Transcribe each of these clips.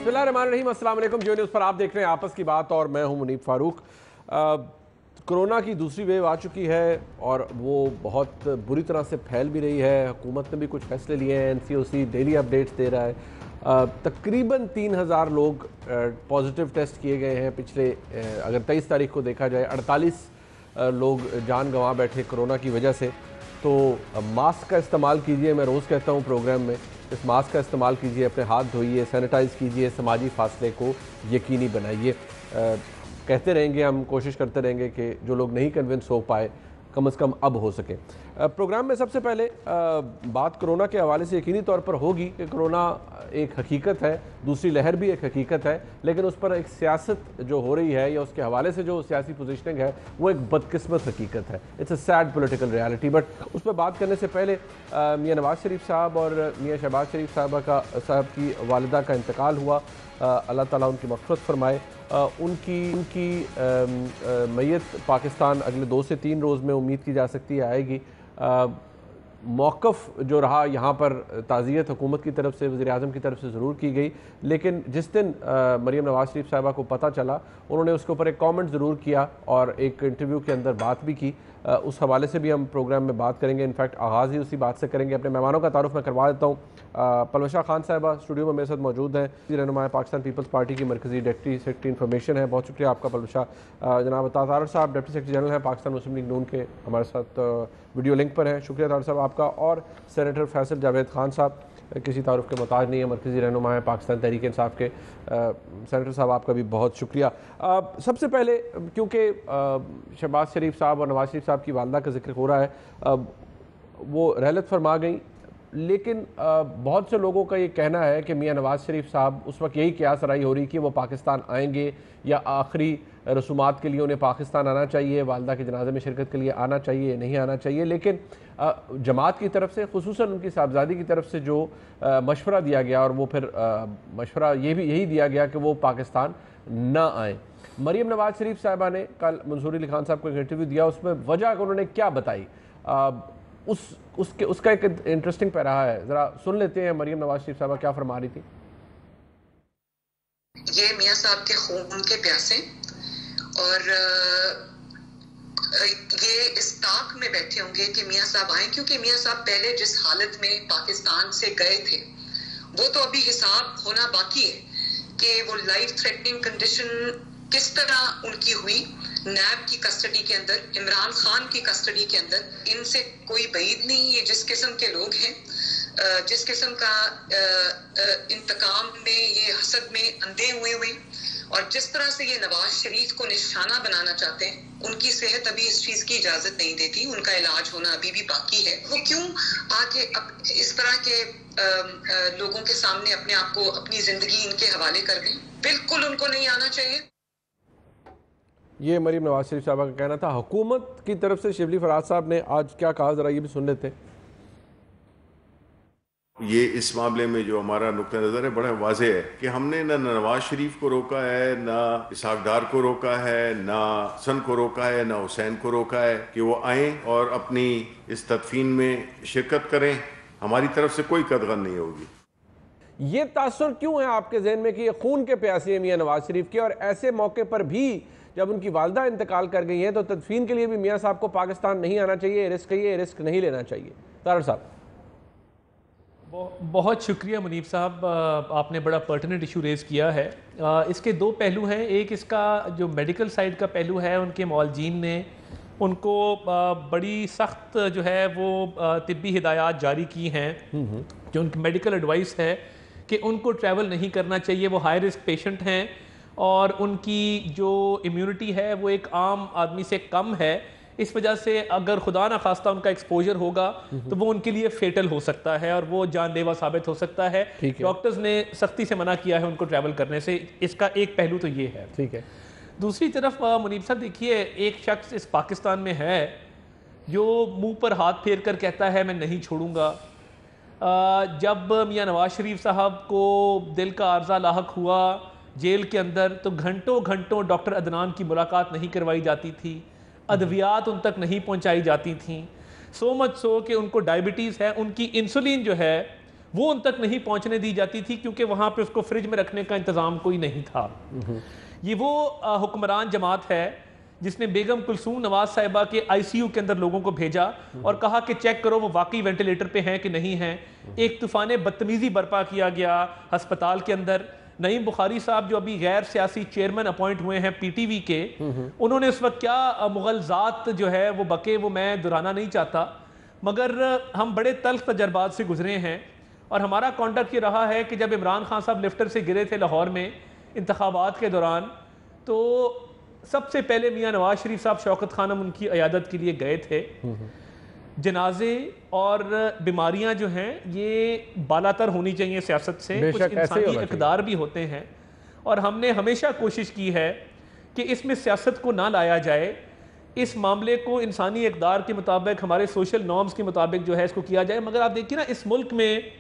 बिस्मिल्लाहिर्रहमानिर्रहीम, अस्सलाम वालेकुम। जियो न्यूज़ पर आप देख रहे हैं आपस की बात और मैं हूं मुनीब फारूक। कोरोना की दूसरी वेव आ चुकी है और वो बहुत बुरी तरह से फैल भी रही है। हुकूमत ने भी कुछ फैसले लिए हैं, NCOC डेली अपडेट्स दे रहा है। तकरीबन 3000 लोग पॉजिटिव टेस्ट किए गए हैं पिछले, अगर 23 तारीख को देखा जाए 48 लोग जान गंवा बैठे कोरोना की वजह से। तो मास्क का इस्तेमाल कीजिए, मैं रोज़ कहता हूँ प्रोग्राम में, इस मास्क का इस्तेमाल कीजिए, अपने हाथ धोइए, सैनिटाइज़ कीजिए, समाजी फासले को यकीनी बनाइए। कहते रहेंगे, हम कोशिश करते रहेंगे कि जो लोग नहीं कन्विंस हो पाए कम से कम अब हो सके। प्रोग्राम में सबसे पहले बात कोरोना के हवाले से यकीनी तौर पर होगी कि कोरोना एक हकीकत है, दूसरी लहर भी एक हकीकत है, लेकिन उस पर एक सियासत जो हो रही है या उसके हवाले से जो सियासी पोजीशनिंग है वो एक बदकिस्मत हकीकत है। It's a sad political reality. But उस पर बात करने से पहले मियाँ नवाज शरीफ साहब और मियाँ शहबाज शरीफ साहब की वालिदा का इंतकाल हुआ। अल्लाह ताला उनकी मग़फ़िरत फरमाए। उनकी मैयत पाकिस्तान अगले 2 से 3 रोज़ में उम्मीद की जा सकती है आएगी। मौक़िफ़ जो रहा यहाँ पर ताज़ियत हुकूमत की तरफ से, वज़ीर-ए-आज़म की तरफ से ज़रूर की गई, लेकिन जिस दिन मरीम नवाज़ शरीफ साहिबा को पता चला उन्होंने उसके ऊपर एक कमेंट ज़रूर किया और एक इंटरव्यू के अंदर बात भी की। उस हवाले से भी हम प्रोग्राम में बात करेंगे। इनफैक्ट आगाज़ ही उसी बात से करेंगे। अपने मेहमानों का तारुफ़ मैं करवा देता हूँ। पलवशा खान साहिबा स्टूडियो में मेरे साथ मौजूद हैं, रहनुमा पाकिस्तान पीपल्स पार्टी की मरकज़ी डिप्टी सेक्रेटरी इन्फॉर्मेशन है। बहुत शुक्रिया आपका पलवशा। जनाब तारड़ साहब डिप्टी सेक्रेटरी जनरल हैं पाकिस्तान मुस्लिम लीग नून के, हमारे साथ वीडियो लिंक पर हैं। शुक्रिया तारड़ साहब आपका। और सेनेटर फैसल जावेद खान साहब किसी तारुफ के मोहताज नहीं है, मरकज़ी रहनुमा है पाकिस्तान तहरीक इंसाफ के। सेनेटर साहब आपका भी बहुत शुक्रिया। सबसे पहले क्योंकि शहबाज शरीफ साहब और नवाज शरीफ साहब की वालदा का जिक्र हो रहा है, वो रहलत फरमा गई, लेकिन बहुत से लोगों का ये कहना है कि मियाँ नवाज शरीफ साहब उस वक्त यही क़यास राई हो रही कि वो पाकिस्तान आएंगे या आखिरी रसूमात के लिए उन्हें पाकिस्तान आना चाहिए, वालदा के जनाजे में शिरकत के लिए आना चाहिए, नहीं आना चाहिए। लेकिन जमात की तरफ से, खुसूसन उनकी साहबजादी की तरफ से जो मशवरा दिया गया और वो फिर मशवरा यही दिया गया कि वो पाकिस्तान ना आए। मरीम नवाज शरीफ साहिबा ने कल मंसूर अली खान साहब को एक इंटरव्यू दिया, उसमें वजह उन्होंने क्या बताई, उसका एक इंटरेस्टिंग पैरा है, ज़रा सुन लेते हैं मरीम नवाज शरीफ साहिबा क्या फरमा रही थी। ये मियाँ साहब के खून के प्यासे और ये इस ताक में बैठे होंगे कि मियाँ साहब आए, क्योंकि मियाँ साहब पहले जिस हालत में पाकिस्तान से गए थे वो तो अभी हिसाब होना बाकी है कि वो लाइफ थ्रेटनिंग कंडीशन किस तरह उनकी हुई नैब की कस्टडी के अंदर, इमरान खान की कस्टडी के अंदर। इनसे कोई बईद नहीं, ये जिस किस्म के लोग हैं, जिस किस्म का इंतकाम में, ये हसद में अंधे हुए और जिस तरह से ये नवाज शरीफ को निशाना बनाना चाहते हैं, उनकी सेहत अभी इस चीज की इजाजत नहीं देती, उनका इलाज होना अभी भी बाकी है। वो क्यों आके अब इस तरह के लोगों के सामने अपने आप को, अपनी जिंदगी इनके हवाले कर दें? बिल्कुल उनको नहीं आना चाहिए। ये मरीम नवाज शरीफ साहबा का कहना था। हुकूमत की तरफ से शिबली फराज साहब ने आज क्या कहा, जरा ये भी सुन लेते। ये इस मामले में जो हमारा नुक्ता नज़र है बड़ा वाज़ेह है कि हमने ना नवाज शरीफ को रोका है, ना इसहाक डार को रोका है, ना हसन को रोका है, ना हुसैन को रोका है कि वो आएँ और अपनी इस तदफीन में शिरकत करें। हमारी तरफ से कोई कदगन नहीं होगी। ये तासुर क्यों है आपके जहन में कि ये खून के प्यासे मियाँ नवाज शरीफ के, और ऐसे मौके पर भी जब उनकी वालदा इंतकाल कर गई हैं तो तदफीन के लिए भी मियाँ साहब को पाकिस्तान नहीं आना चाहिए, रिस्क नहीं लेना चाहिए? तारड़ साहब। बहुत शुक्रिया मुनीब साहब, आपने बड़ा पर्टिनेंट इशू रेज़ किया है। इसके 2 पहलू हैं। एक इसका जो मेडिकल साइड का पहलू है, उनके मौलजीन ने उनको बड़ी सख्त जो है वो तिब्बी हिदायत जारी की हैं, जो उनकी मेडिकल एडवाइस है कि उनको ट्रैवल नहीं करना चाहिए, वो हाई रिस्क पेशेंट हैं और उनकी जो इम्यूनिटी है वो एक आम आदमी से कम है। इस वजह से अगर खुदा ना खास्ता उनका एक्सपोजर होगा तो वो उनके लिए फेटल हो सकता है और वो जानलेवा साबित हो सकता है। डॉक्टर्स ने सख्ती से मना किया है उनको ट्रैवल करने से। इसका एक पहलू तो ये है। ठीक है। दूसरी तरफ मुनीब साहब देखिए, एक शख्स इस पाकिस्तान में है जो मुंह पर हाथ फेर कर कहता है मैं नहीं छोड़ूंगा। जब मियाँ नवाज शरीफ साहब को दिल का अर्जा लाहक हुआ जेल के अंदर, तो घंटों डॉक्टर अदनान की मुलाकात नहीं करवाई जाती थी, अद्वियात उन तक नहीं पहुंचाई जाती थी। सो मच सो कि उनको डायबिटीज़ है, उनकी इंसुलिन जो है वो उन तक नहीं पहुंचने दी जाती थी क्योंकि वहाँ पे उसको फ्रिज में रखने का इंतज़ाम कोई नहीं था। ये वो हुक्मरान जमात है जिसने बेगम कुलसूम नवाज साहिबा के ICU के अंदर लोगों को भेजा और कहा कि चेक करो वो वाकई वेंटिलेटर पे हैं कि नहीं हैं। एक तूफान बदतमीज़ी बर्पा किया गया अस्पताल के अंदर। नईम बुखारी साहब जो अभी गैर सियासी चेयरमैन अपॉइंट हुए हैं PTV के, उन्होंने उस वक्त क्या मुगलजात जो है वो बके, वो मैं दोहराना नहीं चाहता, मगर हम बड़े तल्ख तजर्बात से गुजरे हैं। और हमारा कॉन्टेक्ट ये रहा है कि जब इमरान खान साहब लिफ्टर से गिरे थे लाहौर में इंतखाबात के दौरान, तो सबसे पहले मियाँ नवाज शरीफ साहब शौकत खानम उनकी अयादत के लिए गए थे। जनाजे और बीमारियां जो हैं ये बालातर होनी चाहिए सियासत से, कुछ इंसानी इक़दार भी होते हैं और हमने हमेशा कोशिश की है कि इसमें सियासत को ना लाया जाए। इस मामले को इंसानी इक़दार के मुताबिक, हमारे सोशल नॉर्म्स के मुताबिक जो है इसको किया जाए। मगर आप देखिए ना, इस मुल्क में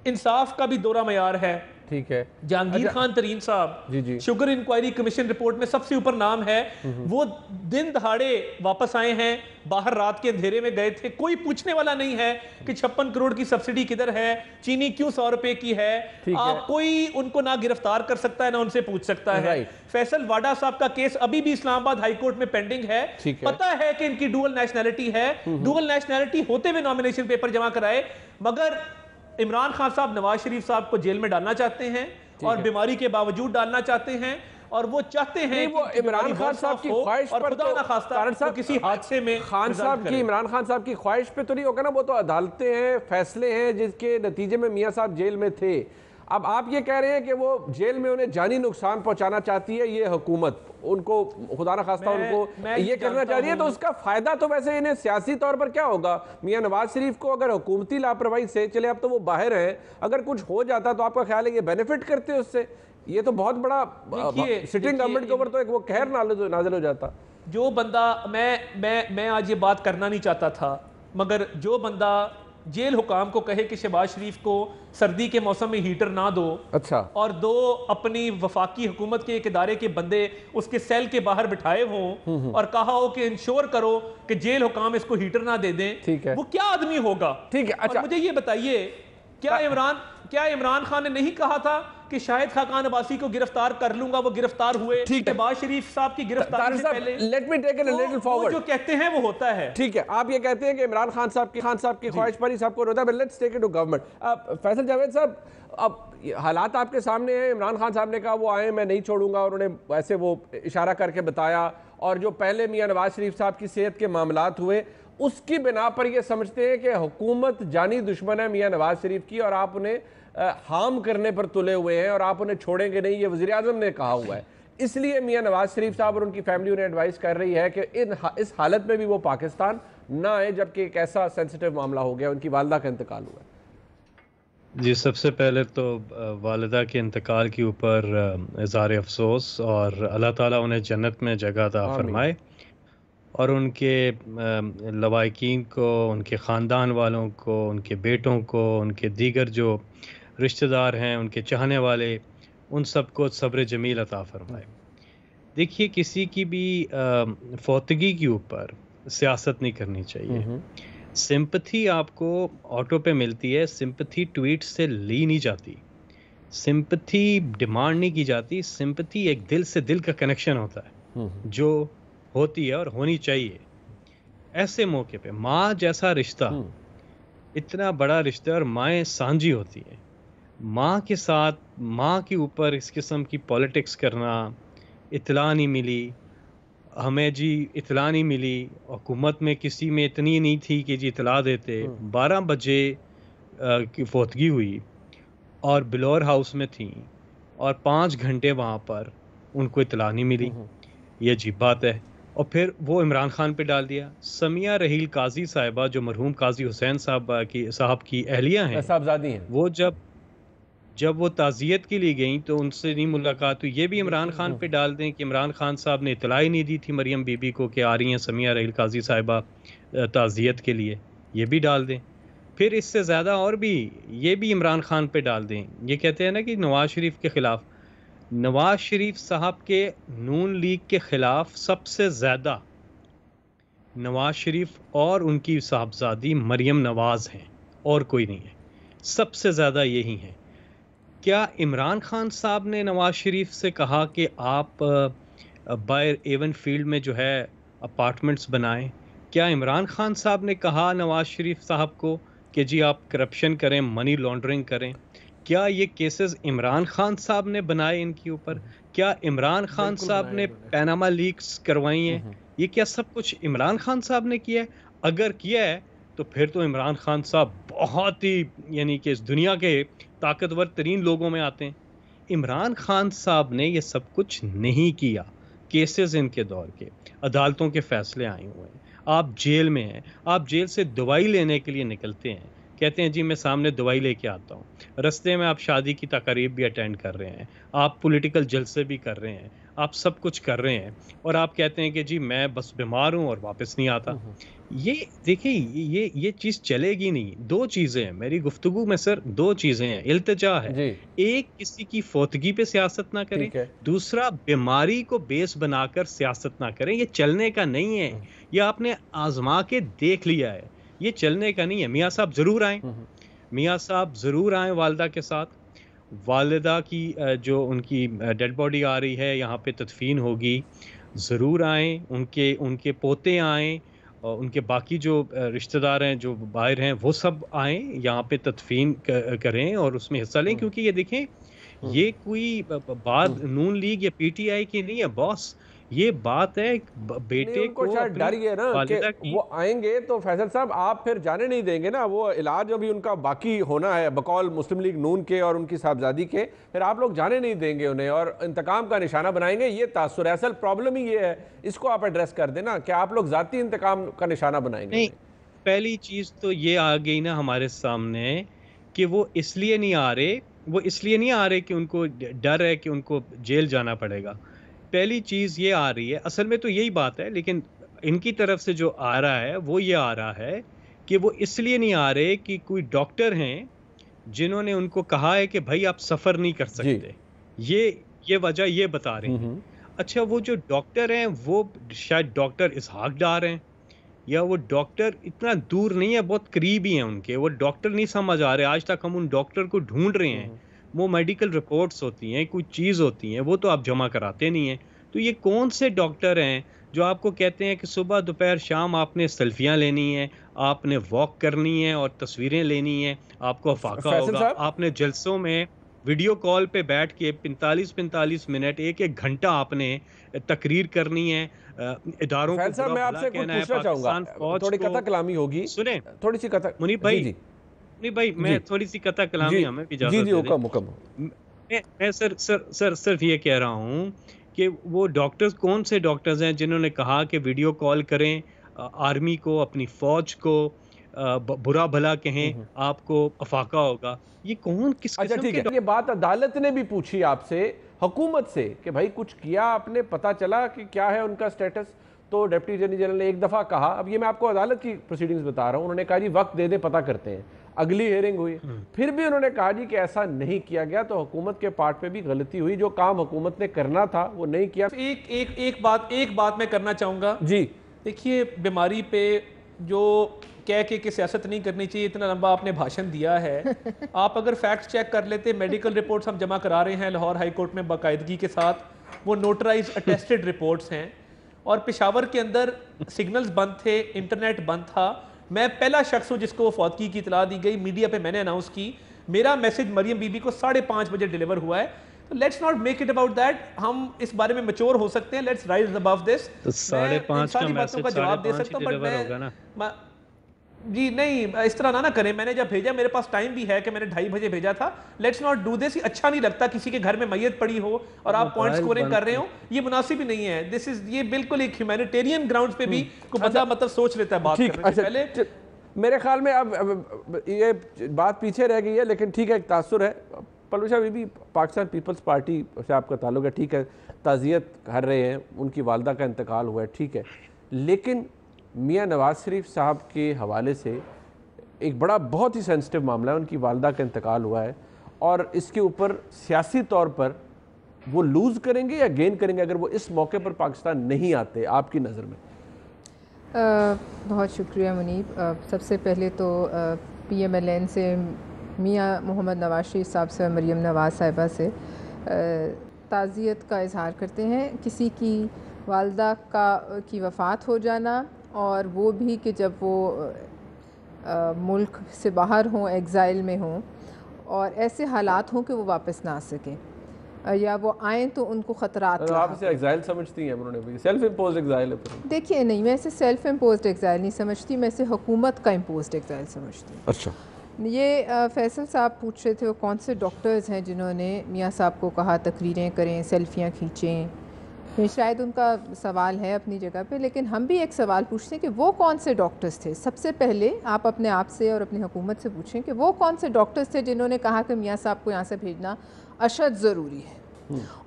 इंसाफ का भी दोरा मयार है। ठीक है, जहांगीर खान तरीन साहब शुगर इंक्वायरी कमीशन रिपोर्ट में सबसे ऊपर नाम है। वो दिन दहाड़े वापस आए हैं, बाहर रात के अंधेरे में गए थे, कोई पूछने वाला नहीं है कि 56 करोड़ की सब्सिडी किधर है, चीनी क्यों 100 रुपए की है। आप कोई उनको ना गिरफ्तार कर सकता है ना उनसे पूछ सकता है। फैसल वाडा साहब का केस अभी भी इस्लामाबाद हाई कोर्ट में पेंडिंग है। पता है कि इनकी डुअल नेशनैलिटी है, डुअल नेशनैलिटी होते हुए नॉमिनेशन पेपर जमा कराए, मगर इमरान खान साहब नवाज शरीफ साहब को जेल में डालना चाहते हैं और बीमारी के बावजूद डालना चाहते हैं। और वो चाहते हैं वो इमरान खान साहब की ख्वाहिश पर खुदा ना खास्ता किसी हादसे में खान साहब की, इमरान खान साहब की ख्वाहिश पे तो नहीं होगा ना, वो तो अदालतें हैं, फैसले हैं जिसके नतीजे में मियाँ साहब जेल में थे। अब आप ये कह रहे हैं कि वो जेल में उन्हें जानी नुकसान पहुंचाना चाहती है ये हुकूमत, उनको खुदा न खास्ता उनको ये करना चाह रही है, तो उसका फायदा तो वैसे इन्हें सियासी तौर पर क्या होगा? मियां नवाज शरीफ को अगर हुकूमती लापरवाही से, चले अब तो वो बाहर हैं, अगर कुछ हो जाता तो आपका ख्याल है ये बेनिफिट करते हैं उससे? ये तो बहुत बड़ा सिटिंग गवर्नमेंट के ऊपर तो एक वो कहर नाजिल हो जाता। जो बंदा, मैं आज ये बात करना नहीं चाहता था, मगर जो बंदा जेल हुकाम को कहे कि शहबाज शरीफ को सर्दी के मौसम में हीटर ना दो, अच्छा, और दो अपनी वफाकी हुकूमत के एक इदारे के बंदे उसके सेल के बाहर बिठाए हों और कहा हो कि इंश्योर करो कि जेल हुकाम इसको हीटर ना दे दें, ठीक है, वो क्या आदमी होगा? ठीक है, अच्छा, मुझे ये बताइए, क्या इमरान खान ने नहीं कहा था कि शाहिद खाकान अब्बासी को गिरफ्तार कर लूंगा? वो गिरफ्तार हुए। शहबाज शरीफ साहब की गिरफ्तारी से पहले let me take it a little forward, जो कहते हैं वो होता है। ठीक है, आप ये कहते हैं कि इमरान खान साहब की ख्वाहिश पर ही सबको रोता है। Let's take it to government. Faisal Javed साहब, अब हालात आपके सामने हैं। इमरान खान साहब ने कहा वो आए, मैं नहीं छोड़ूंगा, और उन्होंने ऐसे वो इशारा करके बताया, और जो पहले मियां नवाज शरीफ साहब की सेहत के मामलात हुए उसकी बिना पर ये समझते हैं कि हुकूमत जानी दुश्मन है मियां नवाज शरीफ की और आप उन्हें हार्म करने पर तुले हुए हैं और आप उन्हें छोड़ेंगे नहीं, ये वज़ीर आज़म ने कहा हुआ है। इसलिए मियां नवाज शरीफ साहब और उनकी फैमिली उन्हें एडवाइस कर रही है कि इस हालत में भी वो पाकिस्तान ना आए, जबकि एक ऐसा सेंसिटिव मामला हो गया, उनकी वालदा का इंतकाल हुआ है। जी, सबसे पहले तो वालिदा के इंतकाल के ऊपर इज़हार अफसोस, और अल्लाह ताला उन्हें जन्नत में जगह अता फरमाए, और उनके लवाकिन को, उनके ख़ानदान वालों को, उनके बेटों को, उनके दीगर जो रिश्तेदार हैं, उनके चाहने वाले, उन सबको सब्र जमील अता फरमाए। देखिए, किसी की भी फौतगी के ऊपर सियासत नहीं करनी चाहिए। सिंपथी आपको ऑटो पे मिलती है, सिंपथी ट्वीट से ली नहीं जाती, सिंपथी डिमांड नहीं की जाती। सिंपथी एक दिल से दिल का कनेक्शन होता है जो होती है और होनी चाहिए। ऐसे मौके पे माँ जैसा रिश्ता, इतना बड़ा रिश्ता, और माएँ सांझी होती हैं। माँ के साथ, माँ के ऊपर इस किस्म की पॉलिटिक्स करना, इतला नहीं मिली हमें जी, इतला नहीं मिली, हुकूमत में किसी में इतनी नहीं थी कि जी इतला देते। 12 बजे की फौतगी हुई और बिलोर हाउस में थी और 5 घंटे वहाँ पर उनको इतला नहीं मिली, ये अजीब बात है। और फिर वो इमरान खान पे डाल दिया। समिया रहील काजी साहिबा, जो मरहूम काजी हुसैन साहब की अहलिया हैं, साहबजादी हैं, वो जब वो ताज़ियत के लिए गई तो उनसे नहीं मुलाकात हुई, ये भी इमरान खान पे डाल दें कि इमरान खान साहब ने इतला ही नहीं दी थी मरियम बीबी को कि आ रही हैं समिया रहील काजी साहिबा ताज़ियत के लिए, ये भी डाल दें। फिर इससे ज़्यादा और भी ये भी इमरान खान पे डाल दें। ये कहते हैं ना कि नवाज़ शरीफ के ख़िलाफ़, नवाज़ शरीफ साहब के नून लीग के ख़िलाफ़ सबसे ज़्यादा नवाज़ शरीफ और उनकी साहबजादी मरियम नवाज़ हैं, और कोई नहीं है। सबसे ज़्यादा यही हैं। क्या इमरान खान साहब ने नवाज शरीफ से कहा कि आप बाय एवन फील्ड में जो है अपार्टमेंट्स बनाएं? क्या इमरान खान साहब ने कहा नवाज शरीफ साहब को कि जी आप करप्शन करें, मनी लॉन्ड्रिंग करें? क्या ये केसेस इमरान खान साहब ने बनाए इनके ऊपर? क्या इमरान खान साहब ने पैनामा लीक्स करवाई हैं? ये क्या सब कुछ इमरान खान साहब ने किया है? अगर किया है तो फिर तो इमरान खान साहब बहुत ही यानी कि इस दुनिया के ताकतवर तरीन लोगों में आते हैं। इमरान खान साहब ने ये सब कुछ नहीं किया। केसेस इनके दौर के, अदालतों के फैसले आए हुए हैं, आप जेल में हैं, आप जेल से दवाई लेने के लिए निकलते हैं, कहते हैं जी मैं सामने दवाई लेके आता हूँ, रास्ते में आप शादी की तकारीब भी अटेंड कर रहे हैं, आप पॉलिटिकल जलसे भी कर रहे हैं, आप सब कुछ कर रहे हैं और आप कहते हैं कि जी मैं बस बीमार हूँ और वापस नहीं आता। ये देखिए ये चीज़ चलेगी नहीं। दो चीज़ें हैं मेरी गुफ्तगू में सर, दो चीज़ें हैं। इल्तिजा है, एक किसी की फौतगी पे सियासत ना करें, दूसरा बीमारी को बेस बनाकर सियासत ना करें। ये चलने का नहीं है, ये आपने आजमा के देख लिया है, ये चलने का नहीं है। मियाँ साहब ज़रूर आएँ, मियाँ साहब ज़रूर आएँ वालिदा के साथ। वालिदा की जो उनकी डेड बॉडी आ रही है यहाँ पे तदफीन होगी, ज़रूर आएँ। उनके पोते आएँ और उनके बाकी जो रिश्तेदार हैं जो बाहर हैं वो सब आएँ यहाँ पे तदफीन करें और उसमें हिस्सा लें। क्योंकि ये देखें ये कोई बात नून लीग या पीटीआई की नहीं है बॉस, ये बात है बेटे को शायद डर ये ना कि वो आएंगे तो फैसल साहब आप फिर जाने नहीं देंगे ना, वो इलाज अभी उनका बाकी होना है बकौल मुस्लिम लीग नून के और उनकी साहबजादी के, फिर आप लोग जाने नहीं देंगे उन्हें और इंतकाम का निशाना बनाएंगे। ये तासुर है, असल प्रॉब्लम ही ये है, इसको आप एड्रेस कर देना कि आप लोग जाती इंतकाम का निशाना बनाएंगे। नहीं, पहली चीज तो ये आ गई ना हमारे सामने कि वो इसलिए नहीं आ रहे कि उनको डर है कि उनको जेल जाना पड़ेगा। पहली चीज़ ये आ रही है, असल में तो यही बात है, लेकिन इनकी तरफ से जो आ रहा है वो ये आ रहा है कि वो इसलिए नहीं आ रहे कि कोई डॉक्टर हैं जिन्होंने उनको कहा है कि भाई आप सफ़र नहीं कर सकते, ये वजह ये बता रहे हैं। अच्छा, वो जो डॉक्टर हैं वो शायद डॉक्टर इसहाक डार हैं या वो डॉक्टर इतना दूर नहीं है, बहुत करीब ही हैं उनके, वो डॉक्टर नहीं समझ आ रहे। आज तक हम उन डॉक्टर को ढूंढ रहे हैं, वो मेडिकल रिपोर्ट्स होती हैं, कुछ चीज़ होती हैं, वो तो आप जमा कराते नहीं हैं। तो ये कौन से डॉक्टर हैं जो आपको कहते हैं कि सुबह दोपहर शाम आपने सेल्फियां लेनी है, आपने वॉक करनी है और तस्वीरें लेनी है, आपको अफाका होगा, आपने जलसों में वीडियो कॉल पे बैठ के 45-45 मिनट 1-1 घंटा आपने तकरीर करनी है, इदारों को सर मैं आपसे कुछ पूछना चाहूंगा, थोड़ी कथा कलामी होगी, सुने थोड़ी सी कथा मुनीब भाई, नहीं भाई मैं थोड़ी सी कथा कलामी हमें भी मैं सिर्फ ये कह रहा हूँ कि वो डॉक्टर्स कौन से डॉक्टर्स हैं जिन्होंने कहा कि वीडियो कॉल करें आर्मी को, अपनी फौज को बुरा भला कहें, आपको अफाका होगा। ये कौन किस अच्छा ठीक है, ये बात अदालत ने भी पूछी आपसे हुकूमत से कि भाई कुछ किया आपने, पता चला कि क्या है उनका स्टेटस? तो डिप्टी अटॉर्नी जनरल ने एक दफ़ा कहा, अब ये मैं आपको अदालत की प्रोसीडिंग्स बता रहा हूँ, उन्होंने कहा जी वक्त दे दे पता करते हैं। अगली हियरिंग हुई, फिर भी उन्होंने कहा जी कि ऐसा नहीं किया गया, तो हुकूमत के पार्ट पे भी गलती हुई, जो काम हुकूमत ने करना था वो नहीं किया। एक बात मैं करना चाहूँगा जी। देखिए, बीमारी पे जो कह के सियासत नहीं करनी चाहिए, इतना लंबा आपने भाषण दिया है। आप अगर फैक्ट चेक कर लेते, मेडिकल रिपोर्ट्स हम जमा करा रहे हैं लाहौर हाई कोर्ट में बाकायदगी के साथ, वो नोटराइज अटेस्टेड रिपोर्ट्स हैं, और पेशावर के अंदर सिग्नल्स बंद थे, इंटरनेट बंद था। मैं पहला शख्स हूँ जिसको फौतगी की इतला दी गई, मीडिया पे मैंने अनाउंस की, मेरा मैसेज मरियम बीबी को 5:30 बजे डिलीवर हुआ है। तो let's not make it about that, हम इस बारे में मैच्योर हो सकते हैं, लेट्स राइज अबव दिस। तो 5:30 का मैसेज का जवाब दे सकता हूं, बट मैं जी नहीं इस तरह ना करें। मैंने जब भेजा, मेरे पास टाइम भी है कि मैंने 2:30 बजे भेजा था। लेट्स नॉट डू दिस, अच्छा नहीं लगता किसी के घर में मैयत पड़ी हो और आप पॉइंट स्कोरिंग कर रहे हो, ये मुनासिब ही नहीं है। दिस इज ये बिल्कुल एक ह्यूमैनिटेरियन ग्राउंड्स पे भी कोई बंदा मतलब सोच लेता है बात करने से पहले। मेरे ख्याल में अब ये बात पीछे रह गई है, लेकिन ठीक है, एक तासुर है। पलूशा बीबी पाकिस्तान पीपल्स पार्टी से आपका ताल्लुक है, ठीक है, ताज़ियत कर रहे हैं, उनकी वालदा का इंतकाल हुआ है, ठीक है, लेकिन मियाँ नवाज शरीफ साहब के हवाले से एक बड़ा बहुत ही सेंसिटिव मामला है, उनकी वालदा का इंतकाल हुआ है, और इसके ऊपर सियासी तौर पर वो लूज़ करेंगे या गेन करेंगे अगर वो इस मौके पर पाकिस्तान नहीं आते, आपकी नज़र में? बहुत शुक्रिया मुनीब। सबसे पहले तो PMLN से मियाँ मोहम्मद नवाज शरीफ साहब से और मरीम नवाज़ साहिबा से ताज़ियत का इज़हार करते हैं। किसी की वालदा की वफ़ात हो जाना, और वो भी कि जब वो मुल्क से बाहर हों, एग्ज़ाइल में हों, और ऐसे हालात हों कि वो वापस ना आ सकें, या वो आएँ तो उनको ख़तरात। आप इसे एग्ज़ाइल समझती हैं? उन्होंने सेल्फ इम्पोज्ड एग्ज़ाइल है। देखिए नहीं, मैं इसे सेल्फ इम्पोज्ड एग्ज़ाइल नहीं समझती, मैं इसे हुकूमत का इम्पोज्ड एग्ज़ाइल समझती हूँ। अच्छा, ये फैसल साहब पूछ रहे थे वो कौन से डॉक्टर्स हैं जिन्होंने मियाँ साहब को कहा तकरीरें करें, सेल्फियाँ खींचें। शायद उनका सवाल है अपनी जगह पे, लेकिन हम भी एक सवाल पूछते हैं कि वो कौन से डॉक्टर्स थे। सबसे पहले आप अपने आप से और अपनी हुकूमत से पूछें कि वो कौन से डॉक्टर्स थे जिन्होंने कहा कि मियाँ साहब को यहाँ से भेजना अशद ज़रूरी है,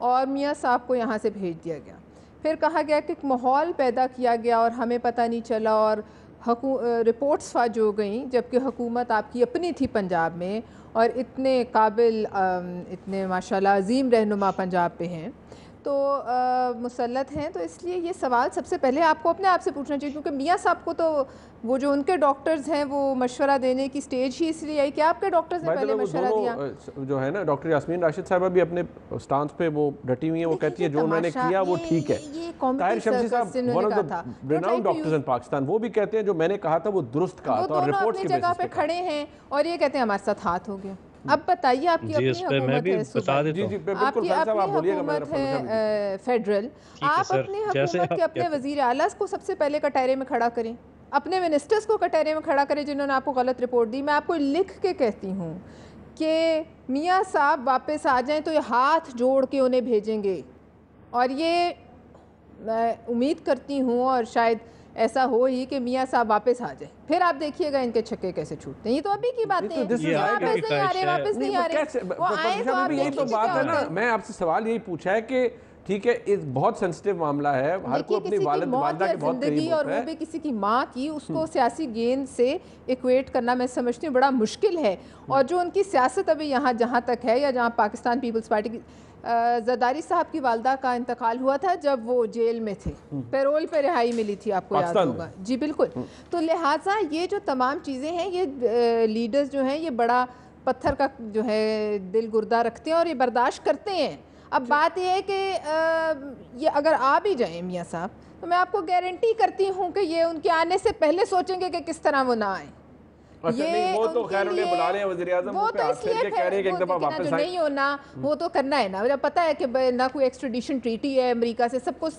और मियाँ साहब को यहाँ से भेज दिया गया। फिर कहा गया कि माहौल पैदा किया गया और हमें पता नहीं चला, और रिपोर्ट्स फाज हो गई, जबकि हुकूमत आपकी अपनी थी पंजाब में, और इतने काबिल इतने माशाल्लाह अजीम रहनुमा पंजाब पे हैं, तो मुसल्लत हैं। तो इसलिए ये सवाल सबसे पहले आपको अपने आप से पूछना चाहिए, क्योंकि मियाँ साहब को तो वो जो उनके डॉक्टर्स हैं वो मशवरा देने की स्टेज ही इसलिए आई कि आपके डॉक्टर्स ने पहले मशवरा दिया। जो है ना, डॉक्टर यास्मीन राशिद साहिबा भी अपने स्टांस पे वो डटी हुई है, वो कहती है जो मैंने किया वो ठीक है। ताहिर शमसी साहब one of the renowned doctors इन पाकिस्तान, वो भी कहते हैं जो मैंने कहा था वो दुरुस्त कहा था, और रिपोर्ट्स की जगह पे खड़े हैं और ये कहते हैं हमारे साथ हाथ हो गया। अब बताइए, आपकी अपनी हुकूमत है फेडरल, आप अपनी हुकूमत के अपने वजीर आला को सबसे पहले कटहरे में खड़ा करें, अपने मिनिस्टर्स को कटहरे में खड़ा करें जिन्होंने आपको गलत रिपोर्ट दी। मैं आपको लिख के कहती हूँ कि मियाँ साहब वापस आ जाएं तो ये हाथ जोड़ के उन्हें भेजेंगे, और ये मैं उम्मीद करती हूँ और शायद ऐसा हो ही कि मियाँ साहब वापस आ जाए। फिर आप देखिएगा इनके छक्के कैसे छूटते हैं। ये तो अभी की बातें हैं, वापस नहीं आ रहे, वापस नहीं आ रहे, वो आए तो आप यही तो बात है ना। मैं आपसे सवाल यही पूछा है कि ठीक है, एक बहुत सेंसिटिव मामला है, हर कोई अपनी वालिदा के बहुत करीब होता है, और वो भी किसी की माँ की, उसको सियासी गेंद से इक्वेट करना मैं समझती हूँ बड़ा मुश्किल है। और जो उनकी सियासत अभी यहाँ जहाँ तक है, या जहाँ पाकिस्तान पीपल्स पार्टी की ज़रदारी साहब की वालदा का इंतकाल हुआ था जब वो जेल में थे, पैरोल पे रिहाई मिली थी, आपको याद होगा। जी बिल्कुल। तो लिहाजा ये जो तमाम चीज़ें हैं, ये लीडर्स जो हैं ये बड़ा पत्थर का जो है दिल गुर्दा रखते हैं और ये बर्दाश्त करते हैं। अब बात यह है कि ये अगर आ भी जाए मियाँ साहब, तो मैं आपको गारंटी करती हूँ कि ये उनके आने से पहले सोचेंगे कि किस तरह वो ना आए। अच्छा, नहीं, वो तो खैर उन्हें बुला रहे हैं वज़ीर-ए-आज़म, वो तो इसलिए कह रहे हैं कि एक दफ़ा वापस नहीं होना, वो तो करना है ना। मुझे पता है कि ना कोई एक्सट्रेडिशन ट्रीटी है अमेरिका से, सबको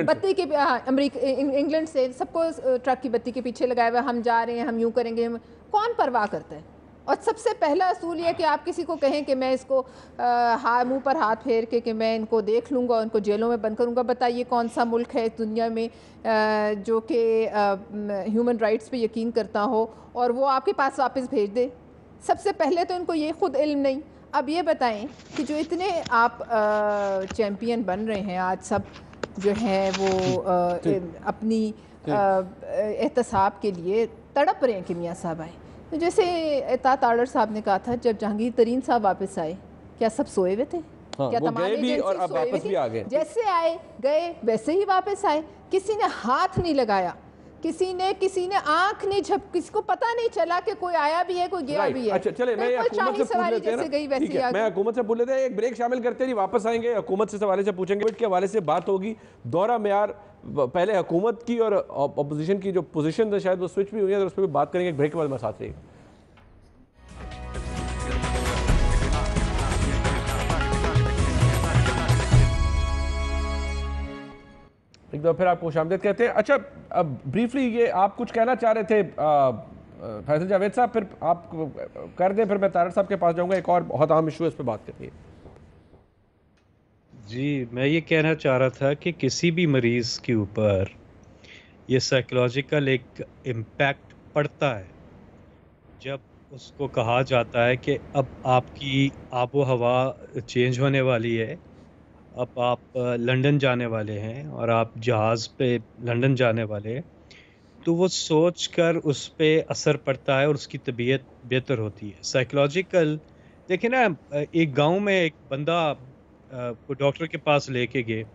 बत्ती के इंग्लैंड से सबको ट्रक की बत्ती के पीछे लगाया हुआ, हम जा रहे हैं, हम यूँ करेंगे, कौन परवाह करता है। और सबसे पहला असूल ये कि आप किसी को कहें कि मैं इसको मुंह पर हाथ फेर के कि मैं इनको देख लूँगा, उनको जेलों में बंद करूँगा। बताइए कौन सा मुल्क है दुनिया में जो कि ह्यूमन राइट्स पे यकीन करता हो और वो आपके पास वापस भेज दे। सबसे पहले तो इनको ये खुद इल्म नहीं। अब ये बताएं कि जो इतने आप चैम्पियन बन रहे हैं आज, सब जो हैं वो अपनी एहतसाब के लिए तड़प रहे हैं कि मियाँ साहब आए। तो जैसे एतात आडर साहब ने कहा था, जब जहांगीर तरीन साहब वापस आए, क्या सब सोए हुए थे? हाँ, क्या तमाम भी और अब वापस भी आ गए? जैसे आए गए वैसे ही वापस आए। किसी ने हाथ नहीं लगाया, किसी ने आंख नहीं झप, किसी को पता नहीं चला कि कोई आया भी है, कोई गया भी है। अच्छा चले, मैं हुकूमत से पूछ लेते हैं ना, ठीक है, मैं हुकूमत से पूछ लेते हैं, एक ब्रेक शामिल करते हैं, वापस आएंगे हुकूमत से सवाल से पूछेंगे, के हवाले से बात होगी। दौरा मेयार पहले हुकूमत की और अपोजिशन की जो पोजीशन है शायद वो स्विच भी हुई है, तो उस पर भी बात करेंगे। ब्रेक के बाद हमारे साथ रहिएगा। एक बार फिर आपको खुशामदीद कहते हैं। अच्छा, अब ब्रीफली ये आप कुछ कहना चाह रहे थे फैसल जावेद साहब, फिर आप कर दें, फिर मैं तारड़ साहब के पास जाऊंगा, एक और बहुत अहम इशू है, इस पर बात करनी है। जी, मैं ये कहना चाह रहा था कि किसी भी मरीज़ के ऊपर ये साइकोलॉजिकल एक इम्पैक्ट पड़ता है जब उसको कहा जाता है कि अब आपकी आबो हवा चेंज होने वाली है, अब आप लंदन जाने वाले हैं और आप जहाज़ पे लंदन जाने वाले हैं, तो वो सोच कर उस पर असर पड़ता है और उसकी तबीयत बेहतर होती है। साइकोलॉजिकल, देखिए ना, एक गांव में एक बंदा को डॉक्टर के पास लेके गए।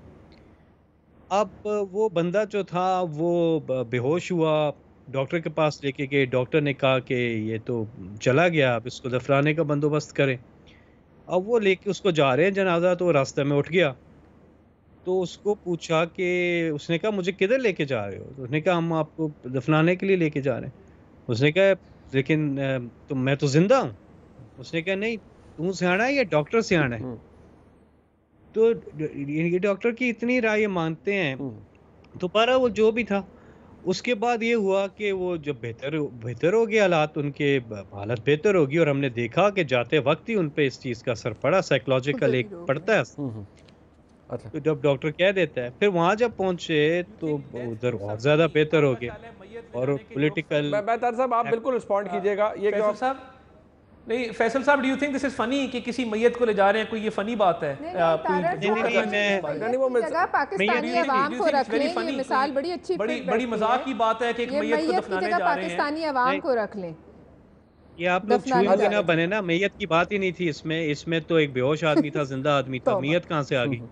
अब वो बंदा जो था वो बेहोश हुआ डॉक्टर के पास लेके गए। डॉक्टर ने कहा कि ये तो चला गया, अब इसको दफनाने का बंदोबस्त करें। अब वो लेके उसको जा रहे हैं जनाजा, तो रास्ते में उठ गया। तो उसको पूछा कि, उसने कहा मुझे किधर लेके जा रहे हो? तो उसने कहा हम आपको दफनाने के लिए लेके जा रहे हैं। उसने कहा लेकिन तो मैं तो जिंदा हूँ। उसने कहा नहीं, तू सियाना है या डॉक्टर सियाना है? तो ये डॉक्टर की इतनी राय मानते हैं। तो पर वो जो भी था, उसके बाद ये हुआ कि वो जब बेहतर हो गया हालात, उनके हालत बेहतर होगी, और हमने देखा कि जाते वक्त ही उन पे इस चीज़ का असर पड़ा, साइकोलॉजिकल एक पड़ता है। अच्छा। तो जब डॉक्टर कह देता है, फिर वहाँ जब पहुँचे तो उधर और ज़्यादा बेहतर हो गया। और पॉलिटिकल तार साहब आप बिल्कुल रिस्पॉन्ड कीजिएगा। ये फैसल साहब, नहीं फैसल साहब, do you think this is funny कि किसी मैयत को ले जा रहे हैं? कोई ये फनी बात है? पाकिस्तानी अवाम को रख लें, ये मिसाल बड़ी अच्छी, बड़ी मजाक की बात है कि एक मैयत को दफनाने जा रहे हैं। पाकिस्तानी अवाम को रख लें। ये आप लोग छुए ना बने ना, मैयत की बात ही नहीं थी इसमें तो एक बेहोश आदमी था, जिंदा आदमी था, मैयत कहाँ से आ गई?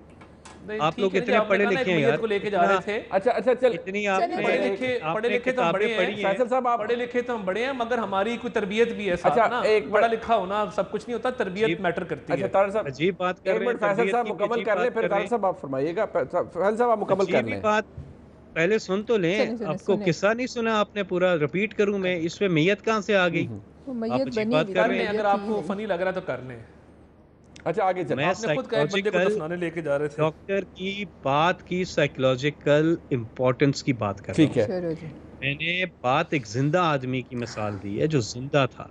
आप लोग इतने पढ़े लिखे हैं यार, को लेके जा रहे थे। अच्छा चल, इतनी पढ़े लिखे तो हम बड़े हैं फैसल साहब, आप पढ़े लिखे तो हम बड़े हैं, मगर हमारी कोई तरबियत भी है साथ ना। एक पढ़ा लिखा होना सब कुछ नहीं होता, तरबियत मैटर करती है। अच्छा तार साहब अजीब बात कर रहे हैं, फैसल साहब मुकम्मल कर लें, फिर तार साहब आप फरमाइएगा। फैसल साहब आप मुकम्मल कर लें। बात पहले सुन तो लें। आपको किस्सा नहीं सुना आपने, पूरा रिपीट करूं मैं? इसमें मैयत कहाँ से आ गई? बात कर रहे हैं। अगर आपको फनी लग रहा है तो कर लें। अच्छा आगे चलें। आपने खुद कहा एक बंदे को दफनाने लेके जा रहे थे। डॉक्टर की बात की साइकोलॉजिकल इंपॉर्टेंस की बात कर रहा हूं। ठीक है, मैंने बात एक जिंदा आदमी की मिसाल दी है जो जिंदा था,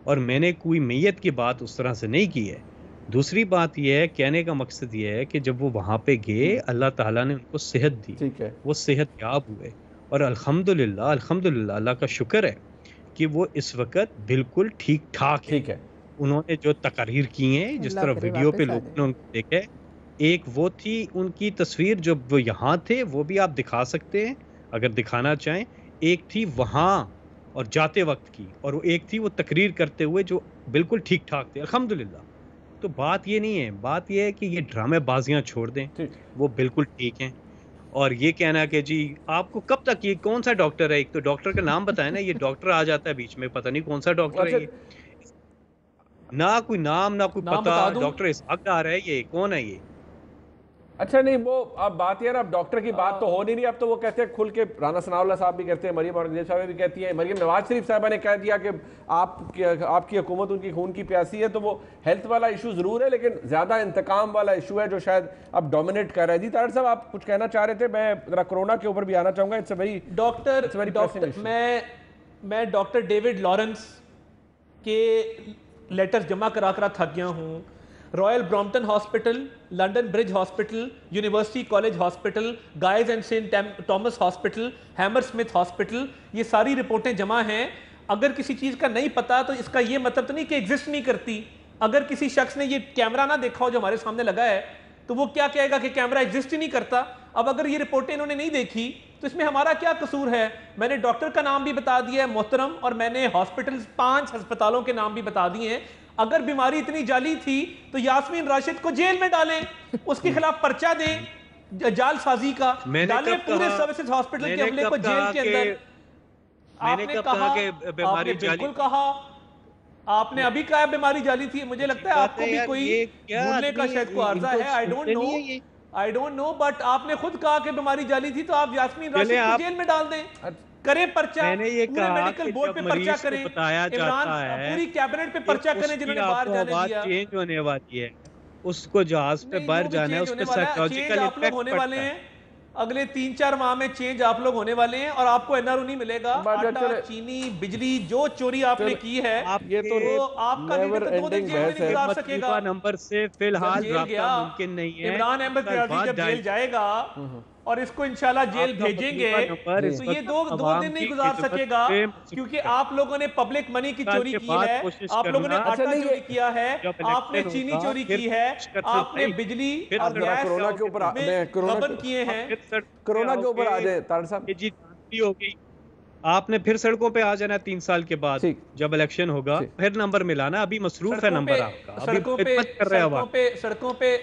और मैंने कोई मैयत की बात उस तरह से नहीं की है। दूसरी बात यह है, कहने का मकसद ये है कि जब वो वहाँ पे गए, अल्लाह ताला ने उनको सेहत दी, ठीक है, वो सेहत याब हुए, और अल्हम्दुलिल्लाह अल्हम्दुलिल्लाह अल्लाह का शुक्र है कि वो इस वक्त बिल्कुल ठीक ठाक है। ठीक है। उन्होंने जो तकरीर की हैं, जिस तरह वीडियो पे लोगों ने उनको देखे, एक वो थी उनकी तस्वीर जो वो यहाँ थे, वो भी आप दिखा सकते हैं अगर दिखाना चाहें। एक थी वहाँ और जाते वक्त की, और वो एक थी वो तकरीर करते हुए जो बिल्कुल ठीक ठाक थे अल्हम्दुलिल्लाह। तो बात ये नहीं है, बात ये है कि ये ड्रामेबाजियाँ छोड़ दें, वो बिल्कुल ठीक हैं। और ये कहना कि जी आपको कब तक, ये कौन सा डॉक्टर है? एक तो डॉक्टर का नाम बताए ना, ये डॉक्टर आ जाता है बीच में, पता नहीं कौन सा डॉक्टर है ये, ना कोई नाम ना कोई पता। डॉक्टर इसहाक डार है, ये कौन है ये? अच्छा नहीं, वो अब बात यार, अब डॉक्टर की बात तो हो नहीं रही। अब तो वो कहते हैं खुल के, राना सनाउल्लाह साहब भी कहते हैं, मरियम औरंगजेब साहब भी कहती है, मरियम नवाज शरीफ साहबा ने कह दिया कि आपकी हुकूमत उनकी खून की प्यासी है। तो वो हेल्थ वाला इशू जरूर है, लेकिन ज्यादा इंतकाम वाला इशू है जो शायद अब डोमिनेट कर रहा है। जी तारड़ साहब आप कुछ कहना चाह रहे थे? मैं जरा कोरोना के ऊपर भी आना चाहूंगा। इट्स वेरी डॉक्टर मैं डॉक्टर डेविड लॉरेंस के लेटर्स जमा करा थक गया हूँ। Royal Brompton Hospital, London Bridge Hospital, University College Hospital, Guy's and Saint Thomas Hospital, Hammersmith Hospital, ये सारी रिपोर्टें जमा हैं। अगर किसी चीज़ का नहीं पता तो इसका ये मतलब तो नहीं कि एग्जिस्ट नहीं करती। अगर किसी शख्स ने ये कैमरा ना देखा हो जो हमारे सामने लगा है, तो वो क्या कहेगा कि कैमरा एग्जिस्ट ही नहीं करता। अब अगर ये रिपोर्टें इन्होंने नहीं देखी तो इसमें हमारा क्या कसूर है? मैंने डॉक्टर का नाम भी बता दिया है मोहतरम, और मैंने हॉस्पिटल 5 अस्पतालों के नाम भी बता दिए हैं। अगर बीमारी इतनी जाली थी तो यास्मीन राशिद को जेल में डालें, उसके खिलाफ पर्चा दें जालसाजी का, डालें पूरे सर्विसेज हॉस्पिटल के अमले को जेल के अंदर। आपने कहा, बिल्कुल कहा, आपने अभी कहा बीमारी जाली थी। मुझे लगता है आपको भी कोई भूलने का शायद कोई आर्जा है, आई डोंट नो, बट आपने खुद कहा कि बीमारी जाली थी, तो आप यास्मीन राशिद को जेल में डाल दें, करें पर्चा, पूरे मेडिकल बोर्ड पे पर्चा करें, इमरान पूरी कैबिनेट पे पर्चा करें जिन्होंने बाहर जाने दिया। चेंज होने वाली है, उसको जहाज पे बाहर जाना है, उसपे साइकोलॉजिकल आप लोग होने वाले हैं। अगले 3-4 माह में चेंज आप लोग होने वाले हैं, और आपको एनआरओ नहीं मिलेगा। आटा, चीनी, बिजली जो चोरी आपने की है, ये तो आपका लीडर 2 दिन जेल में नहीं गुजार सकेगा। नंबर से फिलहाल राब्ता मुमकिन नहीं है। इमरान अहमद रियाजी जब जेल जाएगा और इसको इंशाल्लाह जेल भेजेंगे, तो ये 2 दिन नहीं गुजार सकेगा, क्योंकि आप लोगों ने पब्लिक मनी की चोरी की है, आप लोगों ने आटा चोरी किया है, आपने चीनी चोरी की है, आपने बिजली और गैस कोरोना के ऊपर गबन किए हैं। कोरोना के ऊपर आ जाए तारड़ साहब, हो गई। आपने फिर सड़कों पे आ जाना 3 साल के बाद, जब इलेक्शन होगा, फिर नंबर मिलाना। अभी मसरूफ है नंबर आपका, सड़कों पे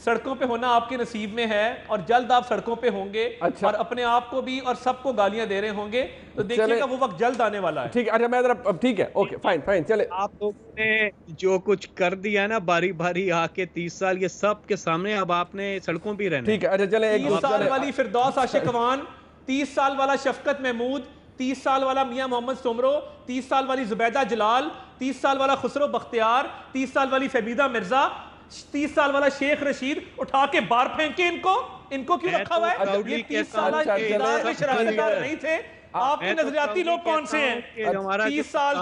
सड़कों पे होना आपके नसीब में है और जल्द आप सड़कों पे होंगे। अच्छा। और अपने आप को भी और सबको गालियां दे रहे होंगे, तो देखिएगा वो वक्त जल्द आने वाला है। ठीक है, अच्छा मैं जरा, ठीक है, ओके फाइन फाइन, चले। आप लोगों ने जो कुछ कर दिया ना बारी बारी आके 30 साल, ये सब के सामने अब आपने सड़कों पे रहना। ठीक है, अच्छा चले। 30 साल वाली फिरदौस आशिक अवान, 30 साल वाला शफकत महमूद, 30 साल वाला मियां मोहम्मद सुमरो, 30 साल वाली जुबैदा जलाल, 30 साल वाला खुसरो बख्तियार, 30 साल वाली फहमीदा मिर्जा, 30 साल वाला शेख रशीद, उठा के बाहर फेंके इनको क्यों रखा हुआ है? ये 30 साल के शरारतदार नहीं थे। आपके नजरियाती लोग कौन से हैं? 30 साल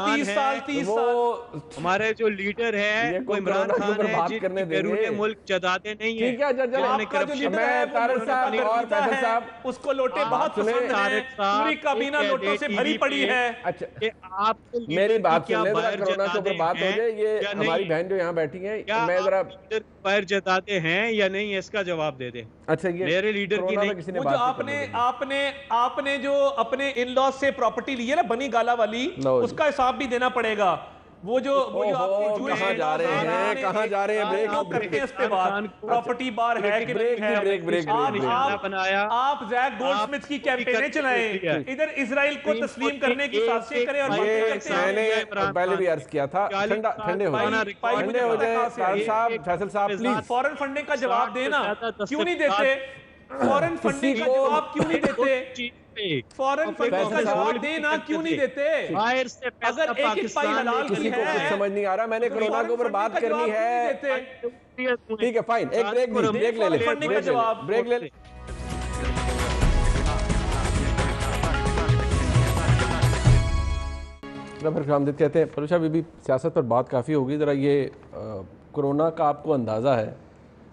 हमारे जो लीडर है वो इमरान खान है, बात करने बैरूनी मुल्क जदाते नहीं है। ठीक है, आपका जो लीडर है तारिक साहब और फैसल साहब, उसको लोटे बहुत पसंद हैं, पूरी काबीना लोटों से भरी पड़ी है। अच्छा मेरी बात सुन ले, कोरोना के ऊपर बात हो जाए। ये हमारी बहन जो यहाँ बैठी है, मैं जरा पैर जताते हैं या नहीं, इसका जवाब दे दे। अच्छा ये मेरे लीडर की नहीं, किसी ने वो जो आपने जो अपने इन-लॉ से प्रॉपर्टी ली है ना बनी गाला वाली, उसका हिसाब भी देना पड़ेगा। वो जो आपके कहाँ जा रहे हैं, कहाँ जा रहे हैं? ब्रेक करते हैं इस पे बात, प्रॉपर्टी बार है कि नहीं है। ब्रेक आप जैक गोल्डस्मिथ की कैंपेनें चलाएं, इधर इजराइल को तस्लीम करने की साजिशें करें। और मैंने पहले भी अर्ज किया था, ठंडे हो जाए फैसल साहब प्लीज। फॉरेन फंडिंग का जवाब देना क्यों नहीं देते? फॉरेन फंडिंग का जवाब क्यों नहीं देते? फॉरेन फंडिंग का जवाब देना क्यों नहीं देते? अगर एक पाई हलाल की है, कुछ समझ नहीं आ रहा। मैंने कोरोना के ऊपर बात करनी है। ठीक है फाइन, एक ब्रेक ले ले। फिर आमदीद कहते हैं। फलूशा बीबी, सियासत पर बात काफ़ी होगी। ज़रा ये कोरोना का आपको अंदाज़ा है?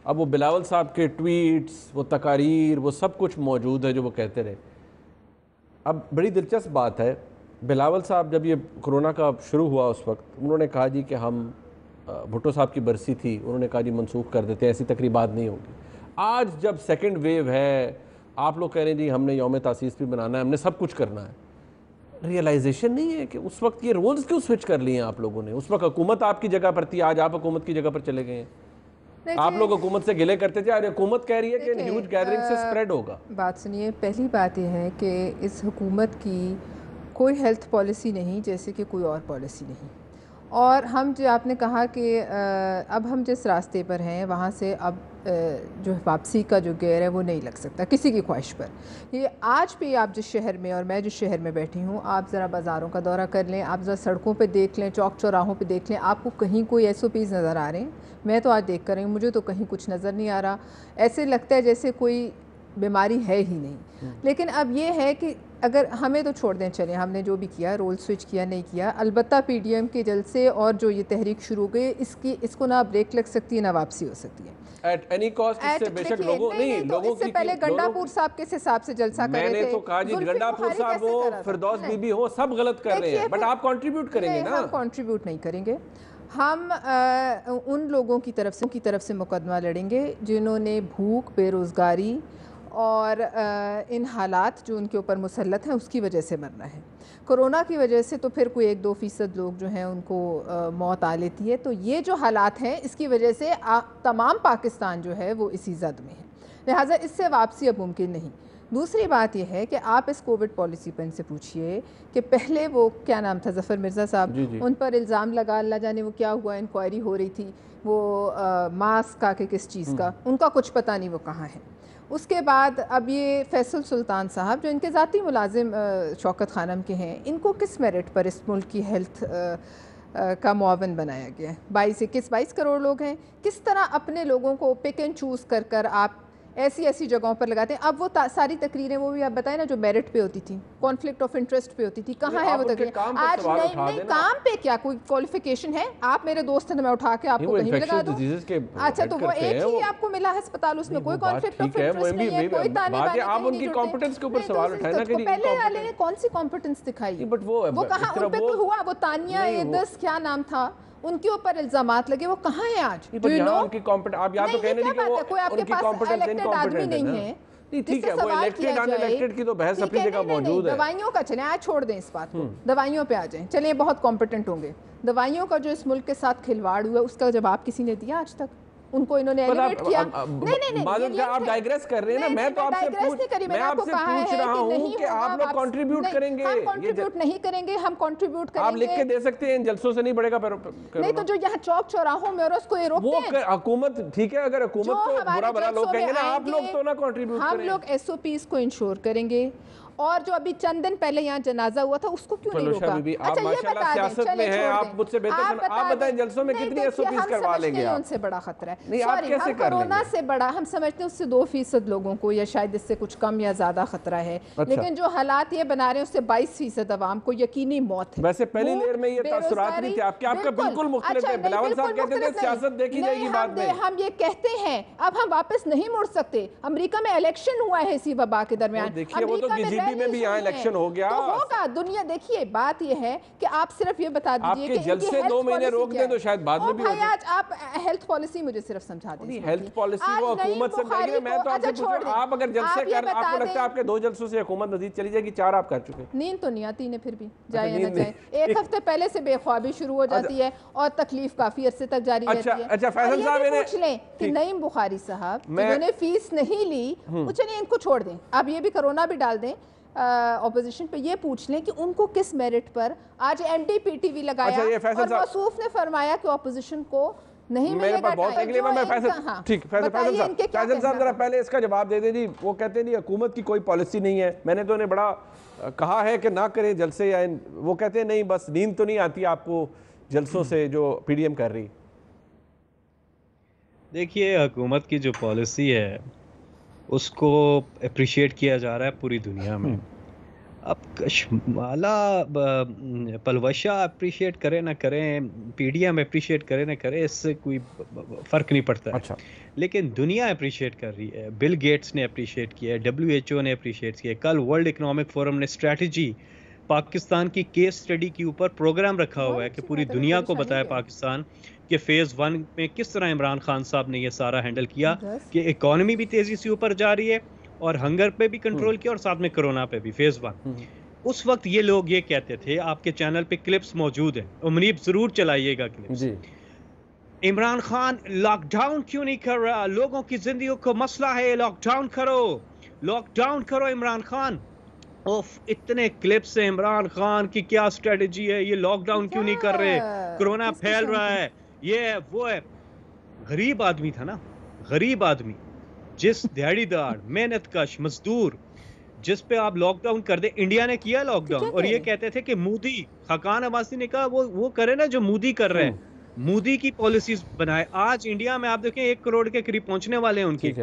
अब वो बिलावल साहब के ट्वीट्स, वो तकारीर, वो सब कुछ मौजूद है जो वो कहते रहे। अब बड़ी दिलचस्प बात है, बिलावल साहब जब ये कोरोना का शुरू हुआ उस वक्त उन्होंने कहा जी कि हम भुट्टो साहब की बरसी थी, उन्होंने कहा जी मनसूख कर देते हैं, ऐसी तकरीबात नहीं होगी। आज जब सेकंड वेव है, आप लोग कह रहे हैं जी हमने यौम तासीस भी बनाना है, हमने सब कुछ करना है। रियलाइजेशन नहीं है कि उस वक्त ये रोल्स क्यों स्विच कर लिए हैं आप लोगों ने? उस वक्त हुकूमत आपकी जगह पर थी, आज आप हुकूमत की जगह पर चले गए हैं। आप लोग हुकूमत से गिले करते थे, हुकूमत कह रही है कि ह्यूज गैदरिंग से स्प्रेड होगा। बात सुनिए, पहली बात यह है कि इस हुकूमत की कोई हेल्थ पॉलिसी नहीं जैसे कि कोई और पॉलिसी नहीं। और हम जो आपने कहा कि अब हम जिस रास्ते पर हैं वहाँ से अब जो वापसी का जो गेयर है वो नहीं लग सकता किसी की ख्वाहिश पर। ये आज भी आप जिस शहर में और मैं जिस शहर में बैठी हूँ, आप ज़रा बाज़ारों का दौरा कर लें, आप ज़रा सड़कों पे देख लें, चौक चौराहों पे देख लें, आपको कहीं कोई SOPs नज़र आ रहे हैं? मैं तो आज देख कर रही हूँ, मुझे तो कहीं कुछ नज़र नहीं आ रहा। ऐसे लगता है जैसे कोई बीमारी है ही नहीं। लेकिन अब ये है कि अगर हमें तो छोड़ दें, चलें, हमने जो भी किया, रोल स्विच किया नहीं किया, अलबत्ता PDM के जलसे और जो ये तहरीक शुरू हो गई, इसको ना ब्रेक लग सकती है ना वापसी हो सकती है। एट एनी कॉस्ट इससे बेशक लोगों इससे पहले गंडापुर साहब किस हिसाब से जलसा कर रहे थे? मैंने तो कहा जी गंडापुर साहब हो, फिरदौस बीबी हो, सब गलत कर रहे हैं, बट आप कंट्रीब्यूट करेंगे ना? हम कंट्रीब्यूट नहीं करेंगे। हम उन लोगों की तरफ से मुकदमा लड़ेंगे जिन्होंने भूख, बेरोज़गारी और इन हालात जो उनके ऊपर मुसल्लत हैं उसकी वजह से मरना है। कोरोना की वजह से तो फिर कोई 1-2% लोग जो हैं उनको मौत आ लेती है। तो ये जो हालात हैं इसकी वजह से तमाम पाकिस्तान जो है वो इसी जद में है, लिहाजा इससे वापसी अब मुमकिन नहीं। दूसरी बात यह है कि आप इस कोविड पॉलिसी पर इनसे पूछिए कि पहले वो क्या नाम था, ज़फ़र मिर्ज़ा साहब, उन पर इल्ज़ाम लगा, अल्लाह जाने वो क्या हुआ, इंक्वायरी हो रही थी वो मास्क का कि किस चीज़ का, उनका कुछ पता नहीं वो कहाँ है। उसके बाद अब ये फैसल सुल्तान साहब जो इनके ज़ाती मुलाजिम शौकत खानम के हैं, इनको किस मेरिट पर इस मुल्क की हेल्थ का मुआवन बनाया गया है? 22 करोड़ लोग हैं, किस तरह अपने लोगों को पिक एंड चूज़ कर आप ऐसी जगहों पर लगाते हैं? अब वो सारी तकरीरें वो भी आप बताएं ना जो मेरिट पे होती थी, कॉन्फ्लिक्ट ऑफ इंटरेस्ट पे होती थी, कहाँ है वो तकरीर आज? नहीं काम पे क्या कोई क्वालिफिकेशन है? आप मेरे दोस्त हैं तो मैं उठा के आपको कहीं भी लगा दूं। अच्छा तो वो एक ही आपको मिला है अस्पताल, उसमें कोई कॉन्फ्लिक्ट ऑफ इंटरेस्ट नहीं है, कोई ताने आप उनकी कॉम्पिटेंस के ऊपर सवाल उठाए ना। पहले वाले ने कौन सी कॉम्पिटेंस दिखाई? बट वो कहाँ उन पे तो हुआ, वो तानिया एदस क्या नाम था, उनके ऊपर इल्जामात लगे, वो कहाँ है आज? उनकी कॉम्पिटेंस आप या तो कहने कि वो कोई आपके पास इलेक्टेड आदमी नहीं है। ठीक है, वो इलेक्टेड अनइलेक्टेड की तो बहस अपनी जगह मौजूद है। दवाइयों का चले, आज छोड़ दें इस बात को, दवाइयों पे आ जाएं। चलिए बहुत कॉम्पिटेंट होंगे। दवाइयों का जो इस मुल्क के साथ खिलवाड़ हुआ उसका जवाब किसी ने दिया आज तक? उनको इन्होंने एलिवेट किया। नहीं माधव जी, आप डाइग्रेस कर रहे हैं ना, मैं तो आपसे पूछ रहा हूं कि आप लोग कंट्रीब्यूट करेंगे। हम कंट्रीब्यूट नहीं करेंगे, हम कंट्रीब्यूट करेंगे। आप लिख के दे सकते हैं इन जलसों से नहीं बढ़ेगा। नहीं तो जो यहाँ चौक चौराहों में और उसको ये रोकते हैं, वो हुकूमत ठीक है, अगर हुकूमत को बुरा भला लोग कहेंगे ना, आप लोग तो ना कंट्रीब्यूट करें। हम लोग SOPs को इंश्योर करेंगे। और जो अभी चंद दिन पहले यहाँ जनाजा हुआ था उसको क्यों नहीं रोका? अच्छा ये बता दें, सियासत में हैं आप, मुझसे बेहतर आप बताएं, जलसों में कितनी SOPs करवा लेंगे आप? उनसे बड़ा खतरा है। नहीं, आप कैसे कर लेंगे? कोरोना से बड़ा हम समझते हैं उससे 2% लोगों को, या शायद इससे कुछ कम या ज्यादा खतरा है। लेकिन जो हालात ये बना रहे हैं उससे 22% अवाम को यकीनी मौत है। वैसे पहली लेयर में ये तासुरात नहीं थे आपके, आपका बिल्कुल मुख्तलिफ है। बिलावल साहब कहते थे सियासत देखी जाएगी बाद में। हम ये कहते हैं, अब हम वापस नहीं मुड़ सकते। अमेरिका में इलेक्शन हुआ है इसी वबा के दरमियान। देखिए वो तो BJP में भी यहाँ इलेक्शन हो गया तो होगा। दुनिया देखिए, बात ये है कि आप सिर्फ ये बता दीजिए कि जलसे 2 महीने रोक दें तो शायद बाद में भी हो जाए। आज आप हेल्थ पॉलिसी मुझे सिर्फ समझा दीजिए। हेल्थ पॉलिसी वो हुकूमत से नहीं, मैं तो आपसे पूछ रहा हूं, आप अगर जलसे कर, आपको लगता है आपके 2 जलसों से हुकूमत मजीद चली जाएगी? 4 आप कर चुके। नींद तो नहीं आती फिर भी, जाए ना जाए। एक हफ्ते पहले से बेख्वाबी शुरू हो जाती है और तकलीफ काफी अरसे तक जारी रहती है। अच्छा फैसल साहब, पूछ लें कि नईम बुखारी साहब जिन्होंने फीस नहीं ली, चलिए इनको छोड़ दें, अब ये भी कोरोना भी डाल दें ऑपोजिशन पे, ये पूछ लें कि उनको किस मेरिट पर आज NDPTV लगाया और मौसूफ ने फरमाया कि ऑपोजिशन को नहीं मेरे पास बहुत अगले में मैं फैसल, ठीक फैसल साहब जरा पहले इसका जवाब दे दें जी। वो कहते नहीं हुकूमत की कोई पॉलिसी नहीं है, मैंने तो उन्हें बड़ा कहा है कि ना करें जलसे, या वो कहते हैं नहीं बस नींद तो नहीं आती आपको जलसों से जो PDM कर रही। देखिए हुकूमत की जो पॉलिसी है उसको अप्रिशिएट किया जा रहा है पूरी दुनिया में। अब कश्माला पलवशा अप्रिशिएट करें ना करें, PDM अप्रिशिएट करें ना करें, इससे कोई फ़र्क नहीं पड़ता है। अच्छा। लेकिन दुनिया अप्रिशिएट कर रही है। बिल गेट्स ने अप्रिशिएट किया है, WHO ने अप्रिशिएट किया, कल वर्ल्ड इकोनॉमिक फोरम ने स्ट्रैटेजी पाकिस्तान की केस स्टडी के ऊपर प्रोग्राम रखा हुआ है कि पूरी दुनिया को बताया पाकिस्तान कि फेज़ 1 में किस तरह इमरान खान साहब ने ये सारा हैंडल किया कि इकोनॉमी भी तेज़ी से ऊपर जा रही है और हंगर पे भी कंट्रोल किया और साथ में कोरोना पे भी फेज़ 1। उस वक्त ये लोग ये कहते थे, आपके चैनल पे क्लिप्स मौजूद हैं, मुनीब ज़रूर चलाइएगा क्लिप्स। इमरान खान लॉकडाउन क्यों नहीं कर रहा, लोगों की जिंदगी को मसला है, लॉकडाउन करो इमरान खान। ओफ इतने क्लिप्स हैं इमरान खान की, क्या स्ट्रेटजी है, ये लॉकडाउन क्यों नहीं कर रहे, कोरोना फैल रहा है, ये है वो है। गरीब आदमी था ना, गरीब आदमी, जिस दिहाड़ीदार मेहनतकश मजदूर जिस पे आप लॉकडाउन कर दे। इंडिया ने किया लॉकडाउन और ये कहते थे कि मोदी, खाकान अब्बासी ने कहा वो करे ना जो मोदी कर रहे हैं, मोदी की पॉलिसीज बनाए। आज इंडिया में आप देखें 1 करोड़ के करीब पहुंचने वाले हैं उनके,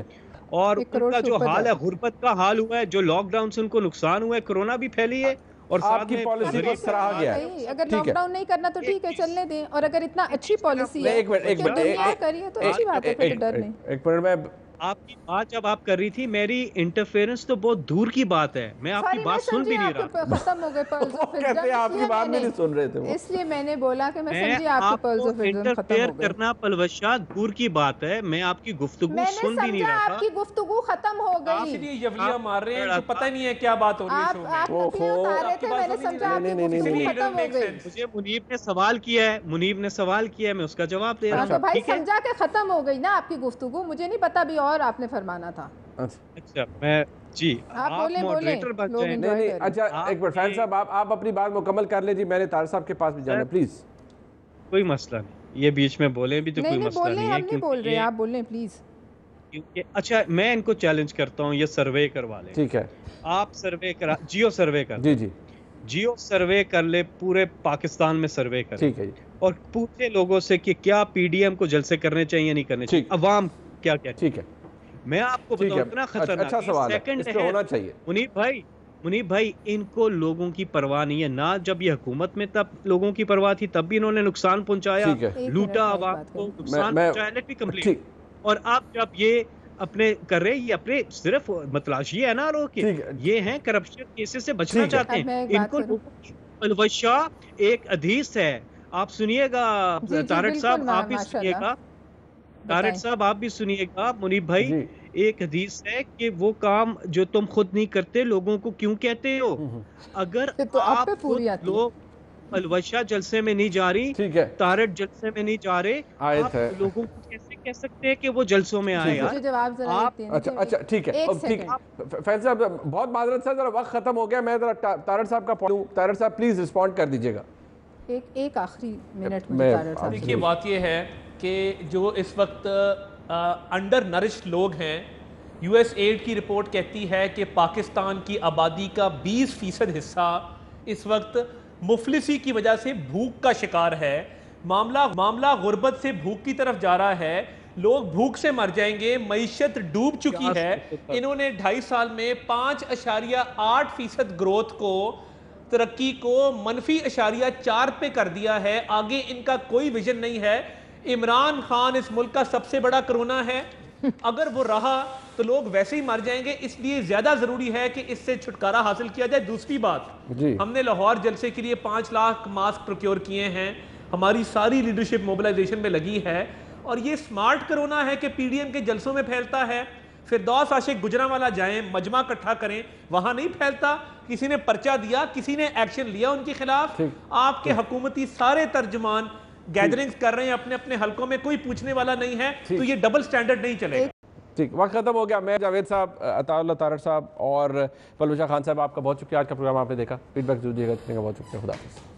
और उनका जो हाल है, गुर्बत का हाल हुआ है, जो लॉकडाउन से उनको नुकसान हुआ है, कोरोना भी फैली है और आपकी पॉलिसी को सराहा गया है। अगर लॉकडाउन नहीं करना तो ठीक है, चलने दें, और अगर इतना अच्छी पॉलिसी है एक मिनट करिए तो अच्छी बात है, फिर डर नहीं। एक मिनट में आपकी बात जब आप कर रही थी, मेरी इंटरफेरेंस तो बहुत दूर की बात है, मैं आपकी बात सुन भी नहीं रहा। खत्म हो गए पल्स ऑफ विजडम, आपकी बात नहीं सुन रहे थे वो, इसलिए मैंने बोला कि मैं समझी आपकी पल्स ऑफ विजडम खत्म हो गई। करना पलवशा दूर की बात है, मैं आपकी गुफ्तगू सुन भी नहीं रहा था। आपकी गुफ्तगू खत्म हो गई, आप इसलिए यवलिया मार रहे हैं, पता ही नहीं है क्या बात हो रही है शो में। आप उतार रहे थे, मैंने समझा आपकी गुफ्तगू खत्म हो गई। मुझे मुनीब ने सवाल किया है, मुनीब ने सवाल किया है, मैं उसका जवाब दे रहा हूं। भाई समझा के खत्म हो गई ना आपकी गुफ्तगू, मुझे नहीं पता भी और आपने फरमाना था। अच्छा मैं जी आप मॉडरेटर बन जाएं। नहीं अच्छा एक मिनट फैन साहब, आप अपनी बात मुकम्मल कर ले जी, मैंने तार साहब के पास भी जाना है प्लीज। कोई मसला नहीं, ये बीच में बोले भी तो कोई मसला नहीं है, हम नहीं बोल रहे, आप बोल लें प्लीज। अच्छा मैं इनको चैलेंज करता हूँ, ये सर्वे करवा ले। ठीक है, आप सर्वे करा, जियो सर्वे कर, जी जियो सर्वे कर ले, पूरे पाकिस्तान में सर्वे कर, ठीक है जी, और पूछे लोगों से कि क्या PDM को जलसे करने चाहिए नहीं करने चाहिए, अवाम क्या क्या। ठीक है, मैं आपको बताऊं इतना खतरनाक अच्छा सवाल है, इस पे होना चाहिए। मुनीब भाई इनको लोगों की परवाह नहीं है ना, जब ये हुकूमत में तब लोगों की परवाह थी, तब भी इन्होंने नुकसान पहुंचाया, लूटा आवाम को, नुकसान पहुंचाया, लेट बी कंप्लीट। और आप जब ये अपने कर रहे, ये अपने सिर्फ मतलाशी है ना लोग के, ये हैं करप्शन केसेस से बचना चाहते हैं, इनको अलवशा एक हदीस है, आप सुनिएगा तारक साहब, आप भी सुनिएगा, तारक साहब आप भी सुनिएगा, मुनीब भाई एक हदीस है कि वो काम जो तुम खुद नहीं करते लोगों को क्यों कहते हो। अगर तो आप लोग अलवशा जलसे में नहीं जा रही, ठीक है, तारक जलसे में नहीं जा रहे, आप लोगों को कैसे कह सकते हैं कि वो जलसों में आए यार। जवाब जरा आप अच्छा ठीक है, ठीक है फैज साहब, बहुत माजरत सर, जरा वक्त खत्म हो गया, मैं जरा तारड़ साहब का पॉइंट, तारड़ साहब प्लीज रिस्पॉन्ड कर दीजिएगा एक आखिरी मिनट में। देखिए बात ये है कि जो इस वक्त अंडर नरिश्ड लोग हैं, यूएस एड की रिपोर्ट कहती है कि पाकिस्तान की आबादी का 20% हिस्सा इस वक्त मुफलिसी की वजह से भूख का शिकार है। मामला गुर्बत से भूख की तरफ जा रहा है, लोग भूख से मर जाएंगे, मईशत डूब चुकी है। इन्होंने 2.5 साल में 5.8% ग्रोथ को, तरक्की को -4 पे कर दिया है। आगे इनका कोई विजन नहीं है। इमरान खान इस मुल्क का सबसे बड़ा कोरोना है, अगर वो रहा तो लोग वैसे ही मर जाएंगे, इसलिए ज्यादा जरूरी है कि इससे छुटकारा हासिल किया जाए। दूसरी बात, हमने लाहौर जलसे के लिए 5 लाख मास्क प्रोक्योर किए हैं, हमारी सारी लीडरशिप मोबिलाइजेशन में लगी है, और ये स्मार्ट कोरोना है कि पीडीएम के जलसों में फैलता है। फिरदौस आशिक गुजरांवाला जाएं, मजमा इकट्ठा करें, वहां नहीं फैलता। किसी ने पर्चा दिया, किसी ने एक्शन लिया उनके खिलाफ। आपके हुकूमती सारे तर्जुमान गैदरिंग्स कर रहे हैं अपने अपने हलकों में, कोई पूछने वाला नहीं है, तो ये डबल स्टैंडर्ड नहीं चलेगा। ठीक, वक्त खत्म हो गया। मैं जावेद साहब, अताउल्लाह तारड़ साहब और फलूशा खान साहब, आपका बहुत शुक्रिया, आज का प्रोग्राम आपने देखा, फीडबैक जरूर दिएगा। बहुत शुक्रिया, खुदा हाफिज़।